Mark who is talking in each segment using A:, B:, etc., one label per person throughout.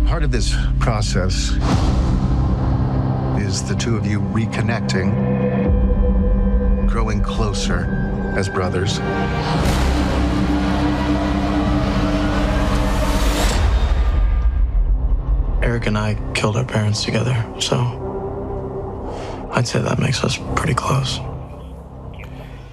A: Part of this process is the two of you reconnecting, growing closer as brothers.
B: Erik and I killed our parents together, so I'd say that makes us pretty close.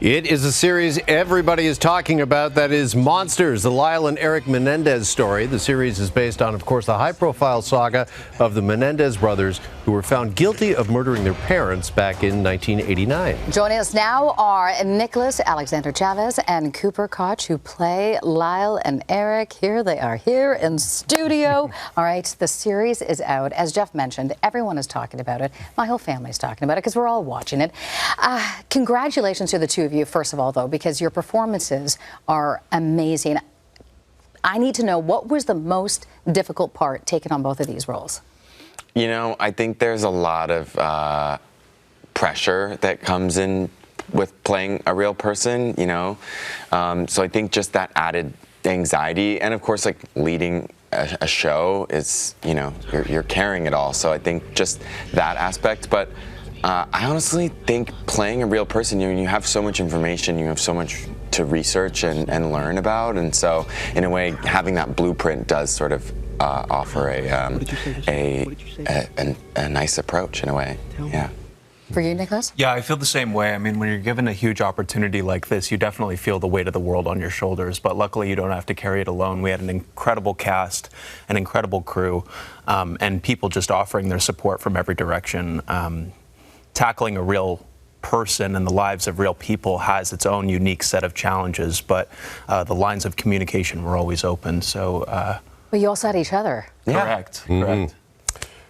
C: It is a series everybody is talking about. That is Monsters, the Lyle and Erik Menendez story. The series is based on, of course, the high-profile saga of the Menendez brothers who were found guilty of murdering their parents back in 1989.
D: Joining us now are Nicholas Alexander Chavez and Cooper Koch, who play Lyle and Erik. Here they are here in studio. All right, the series is out. As Jeff mentioned, everyone is talking about it. My whole family's talking about it because we're all watching it. Congratulations to the two of you, first of all, though, because your performances are amazing. I need to know, what was the most difficult part taking on both of these roles?
E: You know, I think there's a lot of pressure that comes in with playing a real person, you know. So I think just that added anxiety, and of course, like leading a show is, you know, you're carrying it all. So I think just that aspect. But I honestly think playing a real person, you have so much information, you have so much to research and learn about, and so in a way, having that blueprint does sort of offer a nice approach in a way. Yeah.
D: For you, Nicholas?
B: Yeah, I feel the same way. I mean, when you're given a huge opportunity like this, you definitely feel the weight of the world on your shoulders, but luckily you don't have to carry it alone. We had an incredible cast, an incredible crew, and people just offering their support from every direction. Tackling a real person and the lives of real people has its own unique set of challenges, but the lines of communication were always open. So,
D: but you also had each other.
E: Yeah.
B: Correct. Correct.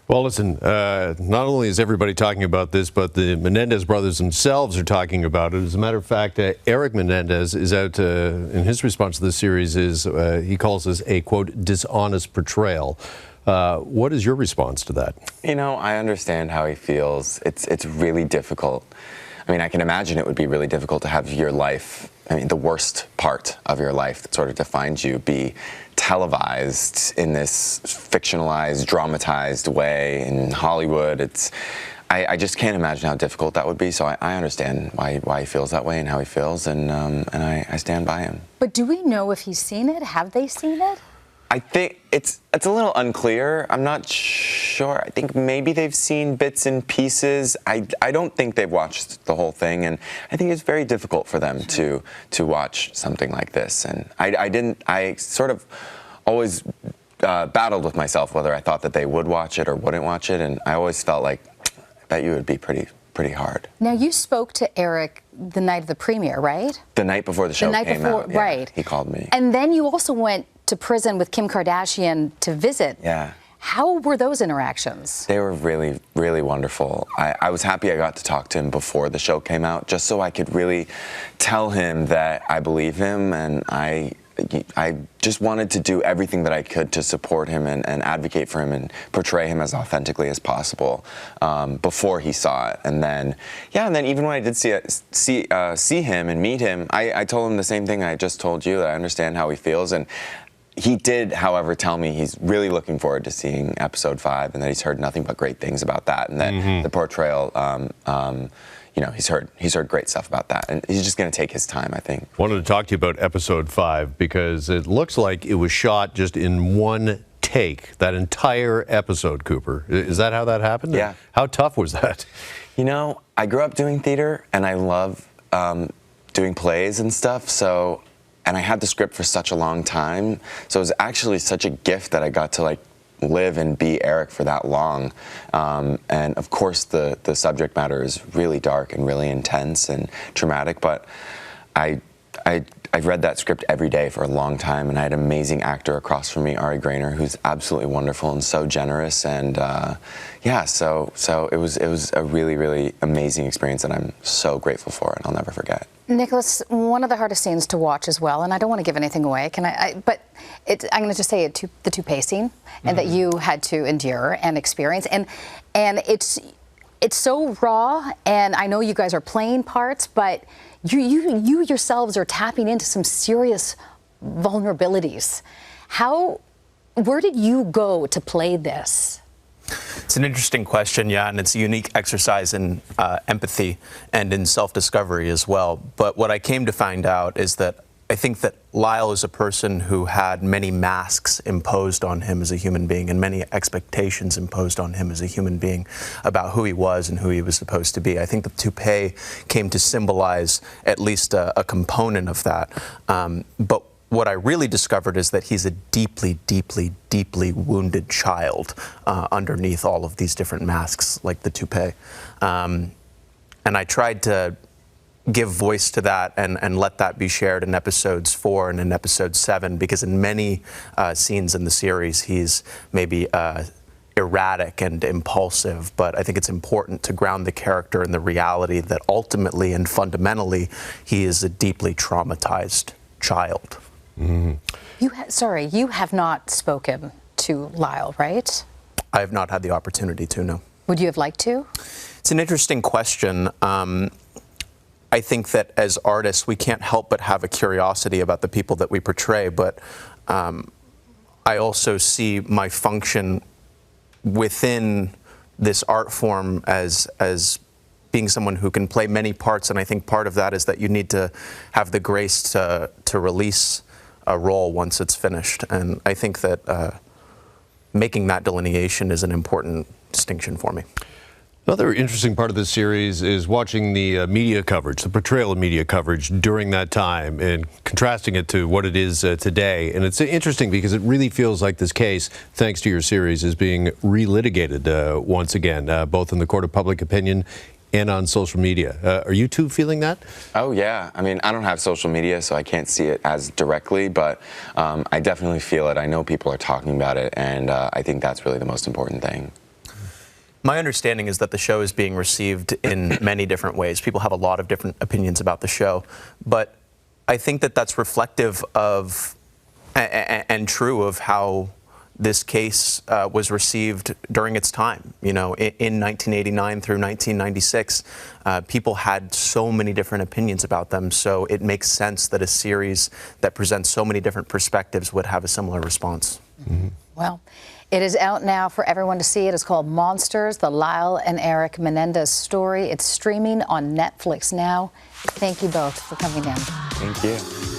C: Well, listen, not only is everybody talking about this, but the Menendez brothers themselves are talking about it. As a matter of fact, Erik Menendez is out, in his response to this series, he calls this a, quote, dishonest portrayal. What is your response to that? You
E: know, I understand how he feels. It's really difficult. I mean, I can imagine it would be really difficult to have your life, I mean, the worst part of your life that sort of defines you, be televised in this fictionalized, dramatized way in Hollywood. I just can't imagine how difficult that would be. So I understand why he feels that way and how he feels, and I stand by him.
D: But do we know if he's seen it? Have they seen it?
E: I think it's a little unclear. I'm not sure. I think maybe they've seen bits and pieces. I don't think they've watched the whole thing, and I think it's very difficult for them to watch something like this. And I sort of always battled with myself whether I thought that they would watch it or wouldn't watch it, and I always felt like, I bet you it would be pretty hard.
D: Now, you spoke to Erik the night of the premiere, right?
E: The night before the show came out. Yeah,
D: right.
E: He called me.
D: And then you also went to prison with Kim Kardashian to visit.
E: Yeah.
D: How were those interactions?
E: They were really, really wonderful. I was happy I got to talk to him before the show came out, just so I could really tell him that I believe him, and I just wanted to do everything that I could to support him and advocate for him and portray him as authentically as possible before he saw it. And then, yeah, and then even when I did see him and meet him, I told him the same thing I just told you, that I understand how he feels. And he did, however, tell me he's really looking forward to seeing episode 5, and that he's heard nothing but great things about that, and that the portrayal, you know, he's heard great stuff about that, and he's just going to take his time, I think.
C: Wanted to talk to you about episode 5 because it looks like it was shot just in one take, that entire episode, Cooper. Is that how that happened?
E: Yeah.
C: How tough was that?
E: You know, I grew up doing theater, and I love doing plays and stuff, so, and I had the script for such a long time, so it was actually such a gift that I got to, like, live and be Erik for that long. And of course the subject matter is really dark and really intense and traumatic, but I read that script every day for a long time, and I had an amazing actor across from me, Ari Grainer, who's absolutely wonderful and so generous, and yeah, so it was a really, really amazing experience, and I'm so grateful for it. I'll never forget.
D: Nicholas, one of the hardest scenes to watch as well, and I don't want to give anything away, but I'm going to just say the toothpaste scene, and that you had to endure and experience, and it's so raw, and I know you guys are playing parts, but you yourselves are tapping into some serious vulnerabilities. How Where did you go to play this?
B: It's an interesting question, yeah, and it's a unique exercise in empathy and in self-discovery as well. But what I came to find out is that I think that Lyle is a person who had many masks imposed on him as a human being and many expectations imposed on him as a human being about who he was and who he was supposed to be. I think the toupee came to symbolize at least a component of that. But what I really discovered is that he's a deeply, deeply, deeply wounded child underneath all of these different masks, like the toupee. And I tried to give voice to that and let that be shared in episodes 4 and in episode 7, because in many scenes in the series, he's maybe erratic and impulsive, but I think it's important to ground the character in the reality that ultimately and fundamentally, he is a deeply traumatized child.
D: Mm-hmm. You have not spoken to Lyle, right?
B: I have not had the opportunity to, no.
D: Would you have liked to?
B: It's an interesting question. I think that as artists, we can't help but have a curiosity about the people that we portray, but I also see my function within this art form as being someone who can play many parts, and I think part of that is that you need to have the grace to release a role once it's finished, and I think that making that delineation is an important distinction for me.
C: Another interesting part of this series is watching the media coverage, the portrayal of media coverage during that time and contrasting it to what it is today. And it's interesting because it really feels like this case, thanks to your series, is being relitigated once again, both in the court of public opinion and on social media. Are you two feeling that?
E: Oh, yeah. I mean, I don't have social media, so I can't see it as directly, but I definitely feel it. I know people are talking about it, and I think that's really the most important thing.
B: My understanding is that the show is being received in many different ways. People have a lot of different opinions about the show, but I think that that's reflective of and true of how this case was received during its time. You know, in 1989 through 1996, people had so many different opinions about them, so it makes sense that a series that presents so many different perspectives would have a similar response.
C: Mm-hmm.
D: Well, it is out now for everyone to see. It is called Monsters, the Lyle and Erik Menendez story. It's streaming on Netflix now. Thank you both for coming in.
E: Thank you.